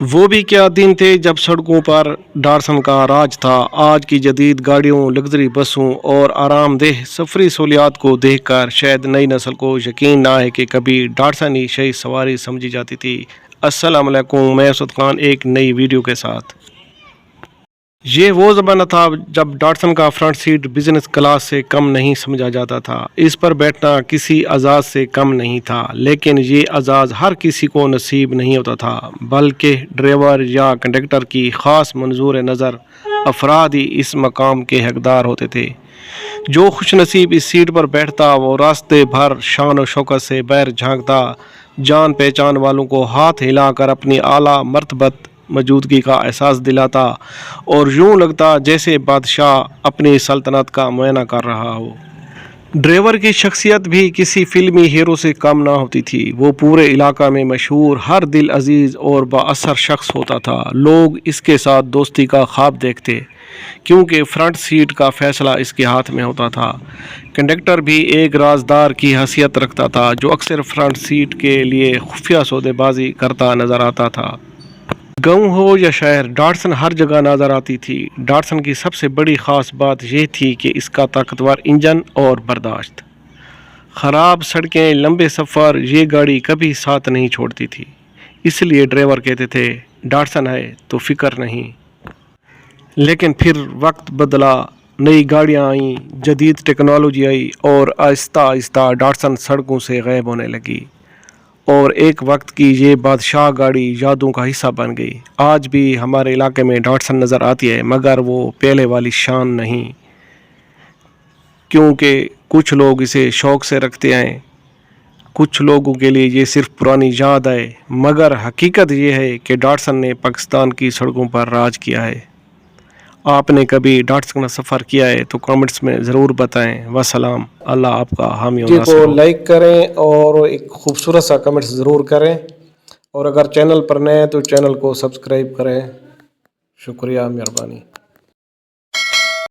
وہ بھی کیا دن تھے جب سڑکوں پر ڈاٹسن کا راج تھا۔ آج کی جدید گاڑیوں، لگژری بسوں اور آرام دہ سفری سہولیات کو دیکھ کر شاید نئی نسل کو یقین نہ آئے کہ کبھی ڈاٹسن ہی شہی سواری سمجھی جاتی تھی۔ السلام علیکم، میں اسد خان ایک نئی ویڈیو کے ساتھ۔ یہ وہ زمانہ تھا جب ڈاٹسن کا فرنٹ سیٹ بزنس کلاس سے کم نہیں سمجھا جاتا تھا۔ اس پر بیٹھنا کسی اعزاز سے کم نہیں تھا، لیکن یہ اعزاز ہر کسی کو نصیب نہیں ہوتا تھا، بلکہ ڈرائیور یا کنڈکٹر کی خاص منظور نظر افراد ہی اس مقام کے حقدار ہوتے تھے۔ جو خوش نصیب اس سیٹ پر بیٹھتا وہ راستے بھر شان و شوکت سے باہر جھانکتا، جان پہچان والوں کو ہاتھ ہلا کر اپنی اعلیٰ مرتبت موجودگی کا احساس دلاتا اور یوں لگتا جیسے بادشاہ اپنی سلطنت کا معائنہ کر رہا ہو۔ ڈرائیور کی شخصیت بھی کسی فلمی ہیرو سے کم نہ ہوتی تھی۔ وہ پورے علاقہ میں مشہور، ہر دل عزیز اور با اثر شخص ہوتا تھا۔ لوگ اس کے ساتھ دوستی کا خواب دیکھتے کیونکہ فرنٹ سیٹ کا فیصلہ اس کے ہاتھ میں ہوتا تھا۔ کنڈکٹر بھی ایک رازدار کی حیثیت رکھتا تھا جو اکثر فرنٹ سیٹ کے لیے خفیہ سودے بازی کرتا نظر آتا تھا۔ گاؤں ہو یا شہر، ڈاٹسن ہر جگہ نظر آتی تھی۔ ڈاٹسن کی سب سے بڑی خاص بات یہ تھی کہ اس کا طاقتور انجن اور برداشت۔ خراب سڑکیں، لمبے سفر، یہ گاڑی کبھی ساتھ نہیں چھوڑتی تھی۔ اس لیے ڈرائیور کہتے تھے ڈاٹسن ہے تو فکر نہیں۔ لیکن پھر وقت بدلا، نئی گاڑیاں آئیں، جدید ٹیکنالوجی آئی اور آہستہ آہستہ ڈاٹسن سڑکوں سے غائب ہونے لگی اور ایک وقت کی یہ بادشاہ گاڑی یادوں کا حصہ بن گئی۔ آج بھی ہمارے علاقے میں ڈاٹسن نظر آتی ہے، مگر وہ پہلے والی شان نہیں، کیونکہ کچھ لوگ اسے شوق سے رکھتے ہیں، کچھ لوگوں کے لیے یہ صرف پرانی یاد ہے، مگر حقیقت یہ ہے کہ ڈاٹسن نے پاکستان کی سڑکوں پر راج کیا ہے۔ آپ نے کبھی ڈاٹسن کا سفر کیا ہے تو کامنٹس میں ضرور بتائیں۔ وسلام، اللہ آپ کا حامی و ناصر ہو۔ لائک کریں اور ایک خوبصورت سا کمنٹ ضرور کریں، اور اگر چینل پر نئے ہیں تو چینل کو سبسکرائب کریں۔ شکریہ، مہربانی۔